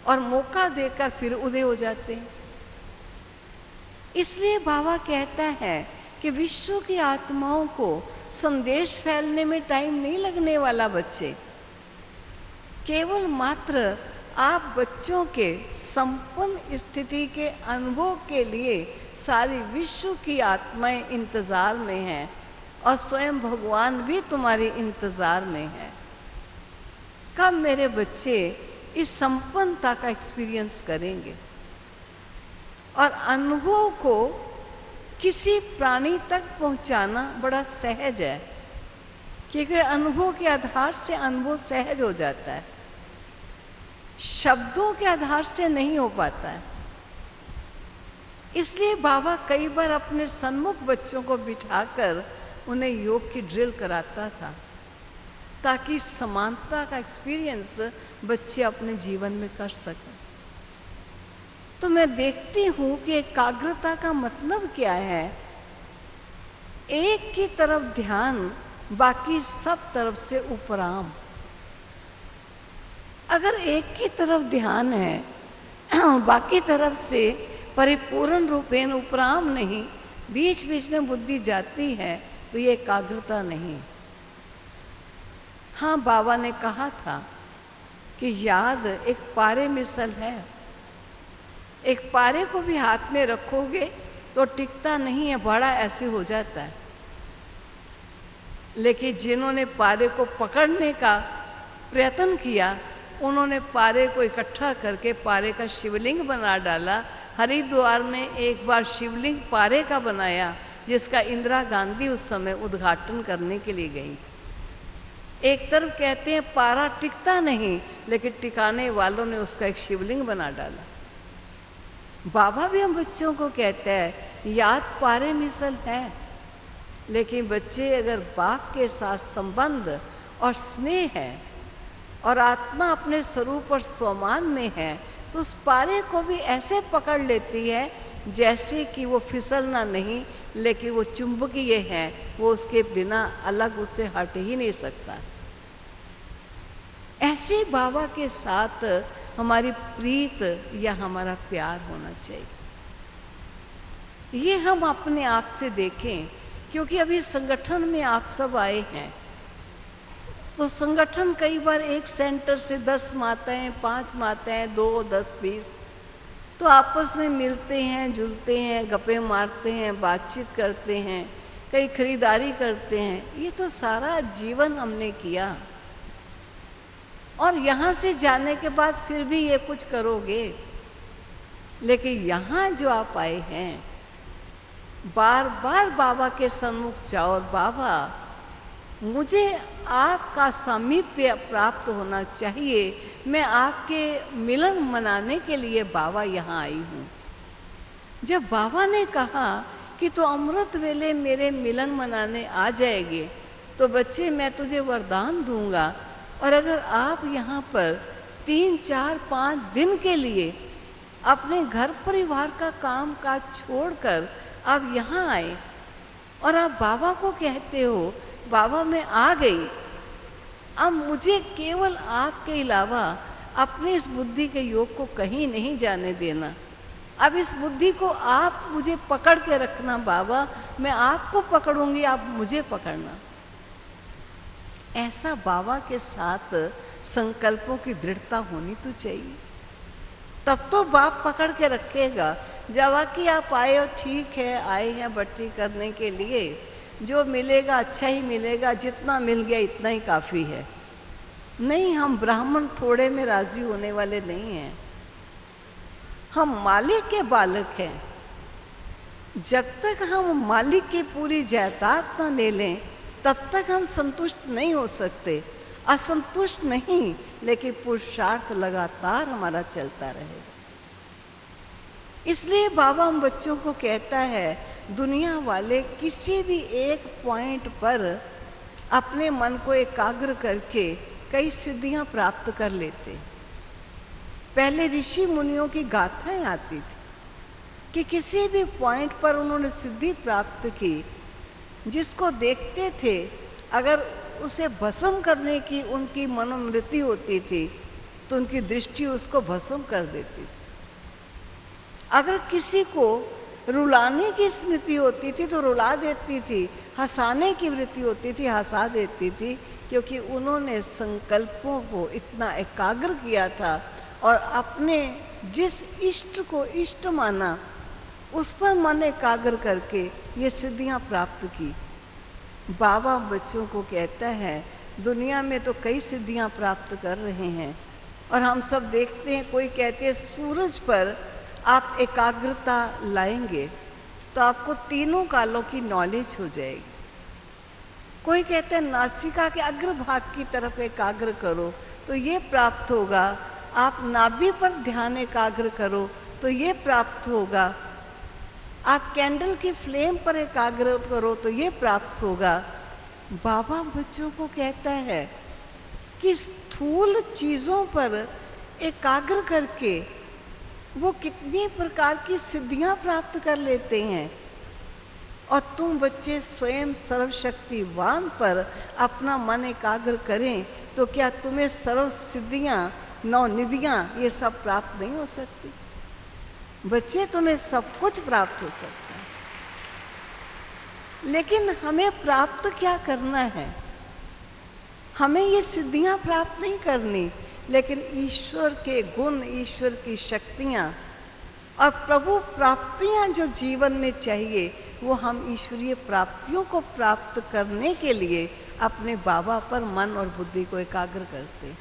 A: और मौका देकर फिर उदय हो जाते हैं। इसलिए बाबा कहता है कि विश्व की आत्माओं को संदेश फैलने में टाइम नहीं लगने वाला बच्चे, केवल मात्र आप बच्चों के संपन्न स्थिति के अनुभव के लिए सारी विश्व की आत्माएं इंतजार में हैं और स्वयं भगवान भी तुम्हारे इंतजार में है। कब मेरे बच्चे इस संपन्नता का एक्सपीरियंस करेंगे? और अनुभव को किसी प्राणी तक पहुंचाना बड़ा सहज है, क्योंकि अनुभव के आधार से अनुभव सहज हो जाता है, शब्दों के आधार से नहीं हो पाता है। इसलिए बाबा कई बार अपने सन्मुख बच्चों को बिठाकर उन्हें योग की ड्रिल कराता था, ताकि समानता का एक्सपीरियंस बच्चे अपने जीवन में कर सकें। तो मैं देखती हूं कि एकाग्रता का मतलब क्या है। एक की तरफ ध्यान, बाकी सब तरफ से उपराम। अगर एक की तरफ ध्यान है बाकी तरफ से परिपूर्ण रूपेण उपराम नहीं, बीच बीच में बुद्धि जाती है, तो ये एकाग्रता नहीं। हाँ, बाबा ने कहा था कि याद एक पारे मिसल है, एक पारे को भी हाथ में रखोगे तो टिकता नहीं है, बड़ा ऐसे हो जाता है। लेकिन जिन्होंने पारे को पकड़ने का प्रयत्न किया, उन्होंने पारे को इकट्ठा करके पारे का शिवलिंग बना डाला। हरिद्वार में एक बार शिवलिंग पारे का बनाया, जिसका इंदिरा गांधी उस समय उद्घाटन करने के लिए गई। एक तरफ कहते हैं पारा टिकता नहीं, लेकिन टिकाने वालों ने उसका एक शिवलिंग बना डाला। बाबा भी हम बच्चों को कहते हैं याद पारे मिसल है, लेकिन बच्चे अगर बाप के साथ संबंध और स्नेह है और आत्मा अपने स्वरूप और स्वमान में है, तो उस पारे को भी ऐसे पकड़ लेती है जैसे कि वो फिसलना नहीं, लेकिन वो चुंबकीय है, वो उसके बिना अलग उससे हट ही नहीं सकता। ऐसे बाबा के साथ हमारी प्रीत या हमारा प्यार होना चाहिए। ये हम अपने आप से देखें, क्योंकि अभी संगठन में आप सब आए हैं, तो संगठन कई बार एक सेंटर से 10 माताएं, 5 माताएं, 2, 10, 20 तो आपस में मिलते हैं, जुलते हैं, गप्पे मारते हैं, बातचीत करते हैं, कई खरीदारी करते हैं। ये तो सारा जीवन हमने किया, और यहां से जाने के बाद फिर भी ये कुछ करोगे। लेकिन यहां जो आप आए हैं, बार बार बाबा के सम्मुख जाओ और बाबा मुझे आपका सामीप्य प्राप्त होना चाहिए, मैं आपके मिलन मनाने के लिए बाबा यहां आई हूं। जब बाबा ने कहा कि तो अमृत वेले मेरे मिलन मनाने आ जाएंगे, तो बच्चे मैं तुझे वरदान दूंगा, और अगर आप यहां पर 3, 4, 5 दिन के लिए अपने घर परिवार का काम काज छोड़कर आप यहां आए और आप बाबा को कहते हो बाबा मैं आ गई, अब मुझे केवल आपके अलावा अपने इस बुद्धि के योग को कहीं नहीं जाने देना, अब इस बुद्धि को आप मुझे पकड़ के रखना बाबा, मैं आपको पकड़ूंगी, आप मुझे पकड़ना। ऐसा बाबा के साथ संकल्पों की दृढ़ता होनी तो चाहिए, तब तो बाप पकड़ के रखेगा। जब कि आप आए और ठीक है, आए हैं भट्टी करने के लिए, जो मिलेगा अच्छा ही मिलेगा, जितना मिल गया इतना ही काफी है। नहीं, हम ब्राह्मण थोड़े में राजी होने वाले नहीं हैं, हम मालिक के बालक हैं। जब तक हम मालिक की पूरी जायदाद न ले लें, तब तक हम संतुष्ट नहीं हो सकते। असंतुष्ट नहीं, लेकिन पुरुषार्थ लगातार हमारा चलता रहेगा। इसलिए बाबा हम बच्चों को कहता है, दुनिया वाले किसी भी एक पॉइंट पर अपने मन को एकाग्र करके कई सिद्धियां प्राप्त कर लेते। पहले ऋषि मुनियों की गाथाएं आती थी कि किसी भी पॉइंट पर उन्होंने सिद्धि प्राप्त की, जिसको देखते थे अगर उसे भस्म करने की उनकी मनोवृत्ति होती थी तो उनकी दृष्टि उसको भस्म कर देती थी। अगर किसी को रुलाने की स्मृति होती थी तो रुला देती थी, हंसाने की वृत्ति होती थी हंसा देती थी, क्योंकि उन्होंने संकल्पों को इतना एकाग्र किया था और अपने जिस इष्ट को इष्ट माना उस पर मन एकाग्र करके ये सिद्धियां प्राप्त की। बाबा बच्चों को कहता है, दुनिया में तो कई सिद्धियां प्राप्त कर रहे हैं और हम सब देखते हैं, कोई कहते हैं सूरज पर आप एकाग्रता लाएंगे तो आपको तीनों कालों की नॉलेज हो जाएगी। कोई कहते हैं नासिका के अग्रभाग की तरफ एकाग्र करो तो ये प्राप्त होगा, आप नाभि पर ध्यान एकाग्र करो तो ये प्राप्त होगा, आप कैंडल की फ्लेम पर एकाग्र करो तो ये प्राप्त होगा। बाबा बच्चों को कहता है कि स्थूल चीजों पर एकाग्र करके वो कितनी प्रकार की सिद्धियां प्राप्त कर लेते हैं, और तुम बच्चे स्वयं सर्वशक्तिवान पर अपना मन एकाग्र करें तो क्या तुम्हें सर्व सिद्धियां, नवनिधियां ये सब प्राप्त नहीं हो सकती? बच्चे, तुम्हें सब कुछ प्राप्त हो सकता है, लेकिन हमें प्राप्त क्या करना है? हमें ये सिद्धियां प्राप्त नहीं करनी, लेकिन ईश्वर के गुण, ईश्वर की शक्तियां और प्रभु प्राप्तियां जो जीवन में चाहिए, वो हम ईश्वरीय प्राप्तियों को प्राप्त करने के लिए अपने बाबा पर मन और बुद्धि को एकाग्र करते,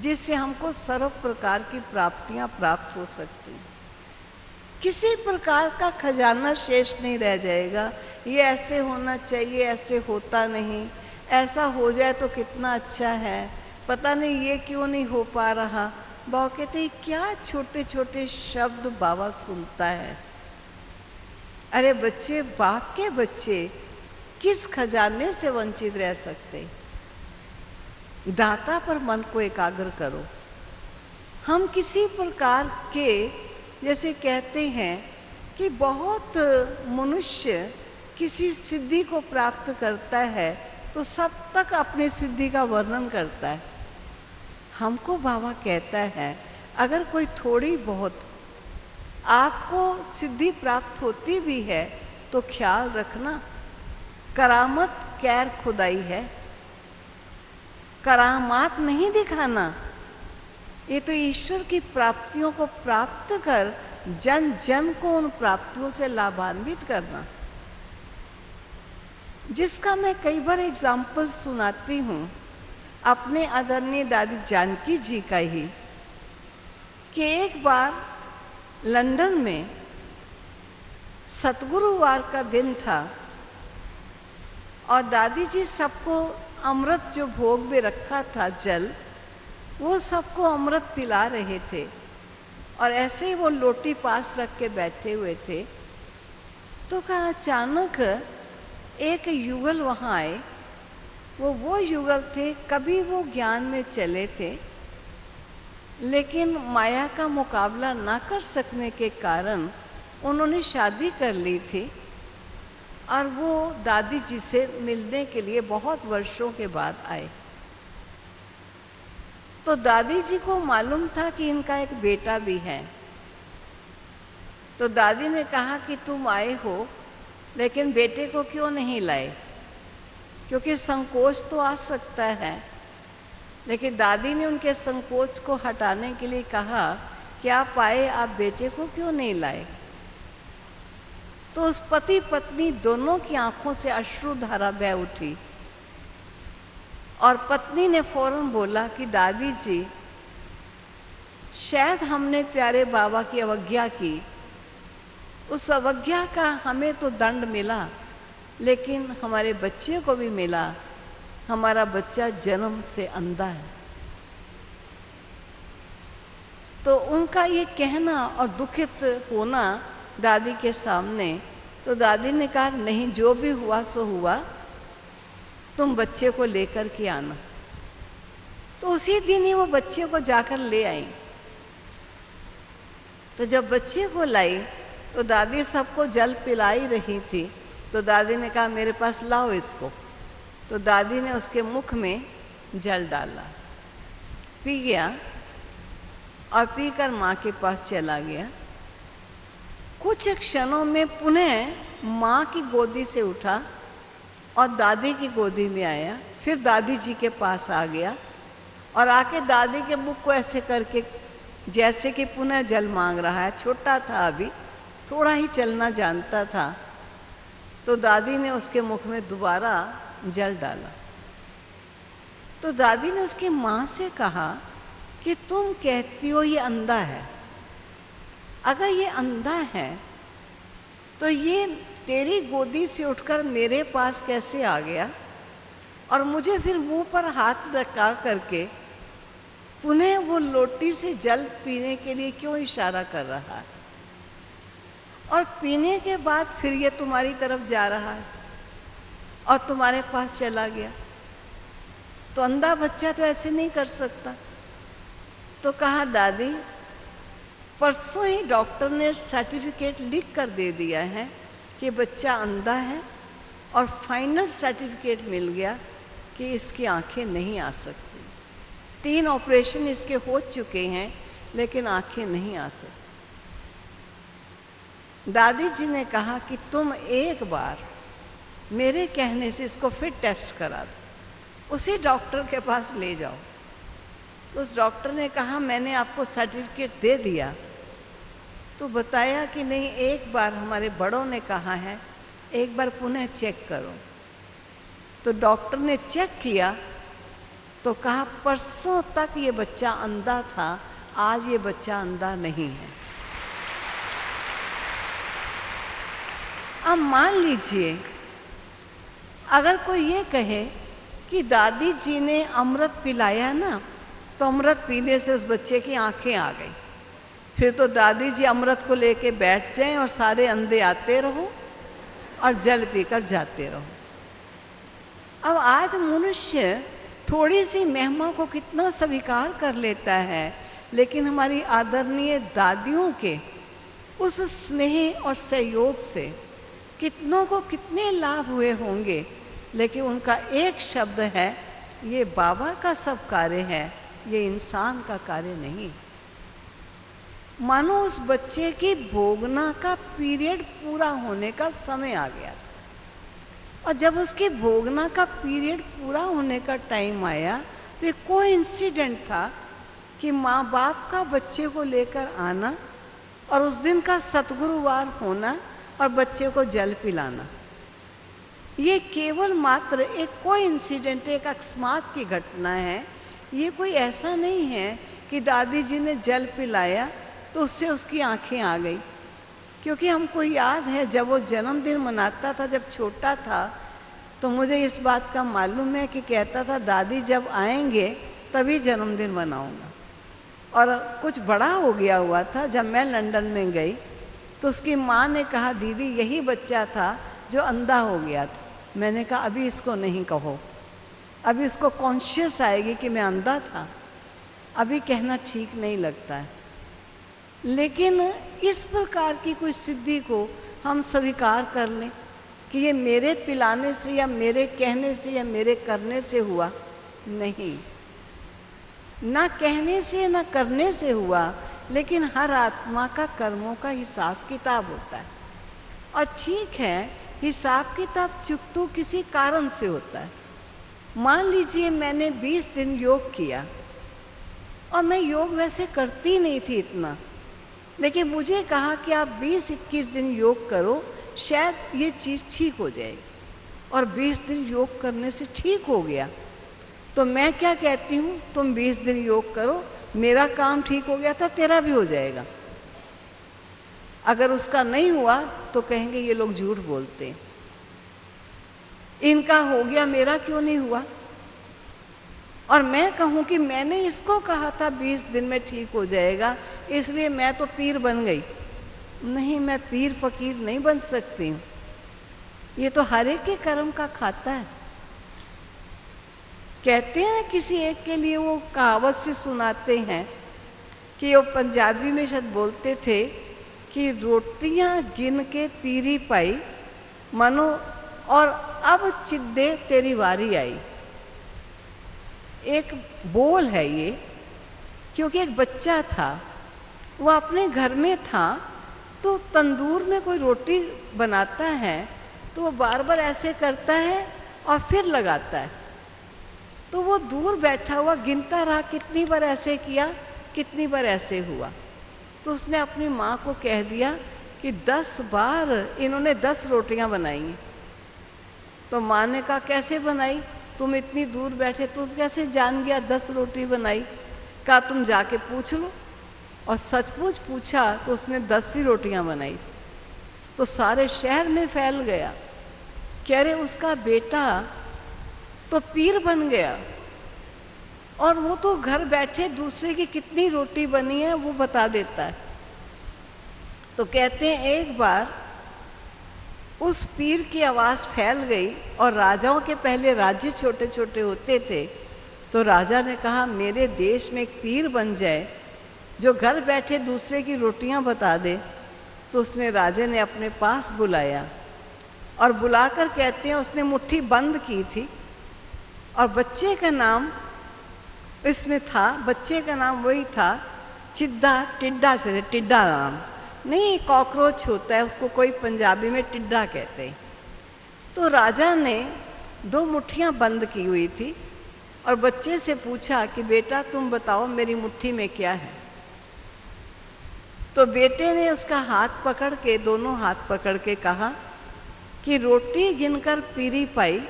A: जिससे हमको सर्व प्रकार की प्राप्तियां प्राप्त हो सकती हैं। किसी प्रकार का खजाना शेष नहीं रह जाएगा, ये ऐसे होना चाहिए, ऐसे होता नहीं, ऐसा हो जाए तो कितना अच्छा है, पता नहीं ये क्यों नहीं हो पा रहा। बाबा कहते हैं क्या छोटे छोटे शब्द बाबा सुनता है। अरे बच्चे, बाप के बच्चे किस खजाने से वंचित रह सकते? दाता पर मन को एकाग्र करो। हम किसी प्रकार के, जैसे कहते हैं कि बहुत मनुष्य किसी सिद्धि को प्राप्त करता है तो सब तक अपनी सिद्धि का वर्णन करता है। हमको बाबा कहता है, अगर कोई थोड़ी बहुत आपको सिद्धि प्राप्त होती भी है तो ख्याल रखना, करामत कैर खुदाई है, करामात नहीं दिखाना। ये तो ईश्वर की प्राप्तियों को प्राप्त कर जन जन को उन प्राप्तियों से लाभान्वित करना, जिसका मैं कई बार एग्जाम्पल सुनाती हूं अपने आदरणीय दादी जानकी जी का ही, कि एक बार लंदन में सतगुरुवार का दिन था और दादी जी सबको अमृत जो भोग में रखा था जल, वो सबको अमृत पिला रहे थे और ऐसे ही वो लोटी पास रख के बैठे हुए थे। तो कहा अचानक एक युगल वहां आए। वो युगल थे, कभी वो ज्ञान में चले थे लेकिन माया का मुकाबला ना कर सकने के कारण उन्होंने शादी कर ली थी और वो दादी जी से मिलने के लिए बहुत वर्षों के बाद आए। तो दादी जी को मालूम था कि इनका एक बेटा भी है। तो दादी ने कहा कि तुम आए हो लेकिन बेटे को क्यों नहीं लाए, क्योंकि संकोच तो आ सकता है। लेकिन दादी ने उनके संकोच को हटाने के लिए कहा कि आप आए, आप बेटे को क्यों नहीं लाए। तो उस पति पत्नी दोनों की आंखों से अश्रुधारा बह उठी और पत्नी ने फौरन बोला कि दादी जी, शायद हमने प्यारे बाबा की अवज्ञा की, उस अवज्ञा का हमें तो दंड मिला लेकिन हमारे बच्चे को भी मिला। हमारा बच्चा जन्म से अंधा है। तो उनका ये कहना और दुखित होना दादी के सामने, तो दादी ने कहा नहीं, जो भी हुआ सो हुआ, तुम बच्चे को लेकर के आना। तो उसी दिन ही वो बच्चे को जाकर ले आई। तो जब बच्चे को लाई तो दादी सबको जल पिलाई रही थी। तो दादी ने कहा मेरे पास लाओ इसको। तो दादी ने उसके मुख में जल डाला, पी गया और पीकर मां के पास चला गया। कुछ क्षणों में पुनः मां की गोदी से उठा और दादी की गोदी में आया, फिर दादी जी के पास आ गया और आके दादी के मुख को ऐसे करके जैसे कि पुनः जल मांग रहा है। छोटा था, अभी थोड़ा ही चलना जानता था। तो दादी ने उसके मुख में दोबारा जल डाला। तो दादी ने उसकी मां से कहा कि तुम कहती हो ये अंधा है, अगर ये अंधा है तो ये तेरी गोदी से उठकर मेरे पास कैसे आ गया और मुझे फिर मुंह पर हाथ रखा करके पुनः वो लोटी से जल पीने के लिए क्यों इशारा कर रहा है, और पीने के बाद फिर ये तुम्हारी तरफ जा रहा है और तुम्हारे पास चला गया। तो अंधा बच्चा तो ऐसे नहीं कर सकता। तो कहा दादी, परसों ही डॉक्टर ने सर्टिफिकेट लिख कर दे दिया है कि बच्चा अंधा है और फाइनल सर्टिफिकेट मिल गया कि इसकी आंखें नहीं आ सकती। 3 ऑपरेशन इसके हो चुके हैं लेकिन आंखें नहीं आ सकती। दादी जी ने कहा कि तुम एक बार मेरे कहने से इसको फिर टेस्ट करा दो, उसी डॉक्टर के पास ले जाओ। तो उस डॉक्टर ने कहा मैंने आपको सर्टिफिकेट दे दिया। तो बताया कि नहीं, एक बार हमारे बड़ों ने कहा है एक बार पुनः चेक करो। तो डॉक्टर ने चेक किया तो कहा परसों तक ये बच्चा अंधा था, आज ये बच्चा अंधा नहीं है। अब मान लीजिए अगर कोई ये कहे कि दादी जी ने अमृत पिलाया ना, तो अमृत पीने से उस बच्चे की आंखें आ गई, फिर तो दादी जी अमृत को लेके बैठ जाएं और सारे अंधे आते रहो और जल पीकर जाते रहो। अब आज मनुष्य थोड़ी सी महिमा को कितना स्वीकार कर लेता है, लेकिन हमारी आदरणीय दादियों के उस स्नेह और सहयोग से कितनों को कितने लाभ हुए होंगे। लेकिन उनका एक शब्द है, ये बाबा का सब कार्य है, ये इंसान का कार्य नहीं। मानो उस बच्चे की भोगना का पीरियड पूरा होने का समय आ गया था। और जब उसके भोगना का पीरियड पूरा होने का टाइम आया तो एक कोइंसिडेंट था कि माँ बाप का बच्चे को लेकर आना और उस दिन का सतगुरुवार होना और बच्चे को जल पिलाना, ये केवल मात्र एक कोइंसिडेंट, एक अकस्मात की घटना है। ये कोई ऐसा नहीं है कि दादी जी ने जल पिलाया तो उससे उसकी आंखें आ गई। क्योंकि हमको याद है जब वो जन्मदिन मनाता था, जब छोटा था, तो मुझे इस बात का मालूम है कि कहता था दादी जब आएंगे तभी जन्मदिन मनाऊंगा। और कुछ बड़ा हो गया हुआ था, जब मैं लंदन में गई तो उसकी माँ ने कहा दीदी यही बच्चा था जो अंधा हो गया था। मैंने कहा अभी इसको नहीं कहो, अभी इसको कॉन्शियस आएगी कि मैं अंधा था, अभी कहना ठीक नहीं लगता है। लेकिन इस प्रकार की कोई सिद्धि को हम स्वीकार कर लें कि ये मेरे पिलाने से या मेरे कहने से या मेरे करने से हुआ, नहीं, ना कहने से ना करने से हुआ, लेकिन हर आत्मा का कर्मों का हिसाब किताब होता है। और ठीक है, हिसाब किताब चूक तो किसी कारण से होता है। मान लीजिए मैंने 20 दिन योग किया और मैं योग वैसे करती नहीं थी इतना, लेकिन मुझे कहा कि आप 20-21 दिन योग करो, शायद ये चीज ठीक हो जाएगी। और 20 दिन योग करने से ठीक हो गया। तो मैं क्या कहती हूं, तुम 20 दिन योग करो, मेरा काम ठीक हो गया था, तेरा भी हो जाएगा। अगर उसका नहीं हुआ तो कहेंगे ये लोग झूठ बोलते हैं, इनका हो गया, मेरा क्यों नहीं हुआ। और मैं कहूं कि मैंने इसको कहा था 20 दिन में ठीक हो जाएगा, इसलिए मैं तो पीर बन गई। नहीं, मैं पीर फकीर नहीं बन सकती हूं। ये तो हर एक के कर्म का खाता है। कहते हैं किसी एक के लिए वो कहावत से सुनाते हैं कि वो पंजाबी में शायद बोलते थे कि रोटियां गिन के पीरी पाई मनो, और अब चिद्दे तेरी वारी आई। एक बोल है ये, क्योंकि एक बच्चा था, वो अपने घर में था, तो तंदूर में कोई रोटी बनाता है तो वो बार बार ऐसे करता है और फिर लगाता है। तो वो दूर बैठा हुआ गिनता रहा, कितनी बार ऐसे किया, कितनी बार ऐसे हुआ। तो उसने अपनी माँ को कह दिया कि 10 बार इन्होंने 10 रोटियां बनाई हैं। तो माँ ने कहा कैसे बनाई, तुम इतनी दूर बैठे, तुम कैसे जान गया 10 रोटी बनाई। कहा तुम जाके पूछ लो। और सचमुच पूछा तो उसने 10 ही रोटियां बनाई। तो सारे शहर में फैल गया, कह रहे उसका बेटा तो पीर बन गया, और वो तो घर बैठे दूसरे की कितनी रोटी बनी है वो बता देता है। तो कहते हैं एक बार उस पीर की आवाज फैल गई, और राजाओं के पहले राज्य छोटे छोटे होते थे, तो राजा ने कहा मेरे देश में एक पीर बन जाए जो घर बैठे दूसरे की रोटियां बता दे। तो उसने राजे ने अपने पास बुलाया, और बुलाकर कहते हैं उसने मुट्ठी बंद की थी, और बच्चे का नाम इसमें था, बच्चे का नाम वही था चिद्दा, टिड्डा से, टिड्डा नाम नहीं, कॉकरोच होता है उसको कोई पंजाबी में टिड्डा कहते हैं। तो राजा ने 2 मुट्ठियां बंद की हुई थी और बच्चे से पूछा कि बेटा तुम बताओ मेरी मुट्ठी में क्या है। तो बेटे ने उसका हाथ पकड़ के, दोनों हाथ पकड़ के कहा कि रोटी गिनकर पीरी पाई,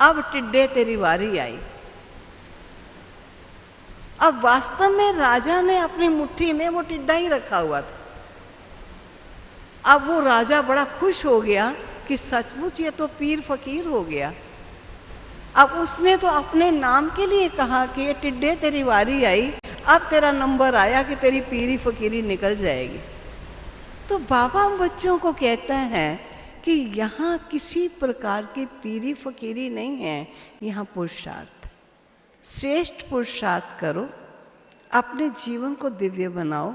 A: अब टिड्डे तेरी वारी आई। अब वास्तव में राजा ने अपनी मुट्ठी में वो टिड्डा ही रखा हुआ था। अब वो राजा बड़ा खुश हो गया कि सचमुच ये तो पीर फकीर हो गया। अब उसने तो अपने नाम के लिए कहा कि ये टिड्डे तेरी वारी आई, अब तेरा नंबर आया कि तेरी पीरी फकीरी निकल जाएगी। तो बाबा बच्चों को कहता है कि यहां किसी प्रकार की पीरी फकीरी नहीं है, यहां पुरुषार्थ, श्रेष्ठ पुरुषार्थ करो, अपने जीवन को दिव्य बनाओ।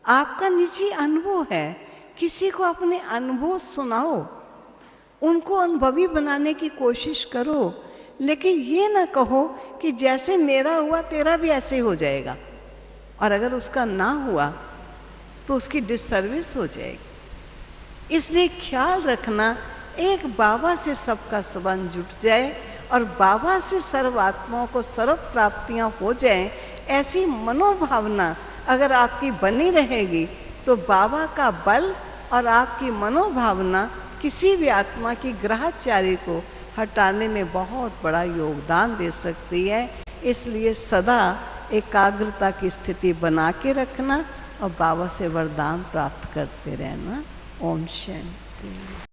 A: आपका निजी अनुभव है, किसी को अपने अनुभव सुनाओ, उनको अनुभवी बनाने की कोशिश करो, लेकिन ये ना कहो कि जैसे मेरा हुआ तेरा भी ऐसे हो जाएगा। और अगर उसका ना हुआ तो उसकी डिससर्विस हो जाएगी। इसलिए ख्याल रखना, एक बाबा से सबका संबंध जुट जाए और बाबा से सर्व आत्माओं को सर्व प्राप्तियां हो जाएं, ऐसी मनोभावना अगर आपकी बनी रहेगी तो बाबा का बल और आपकी मनोभावना किसी भी आत्मा की ग्रहचारी को हटाने में बहुत बड़ा योगदान दे सकती है। इसलिए सदा एकाग्रता की स्थिति बना के रखना और बाबा से वरदान प्राप्त करते रहना। ओम शांति।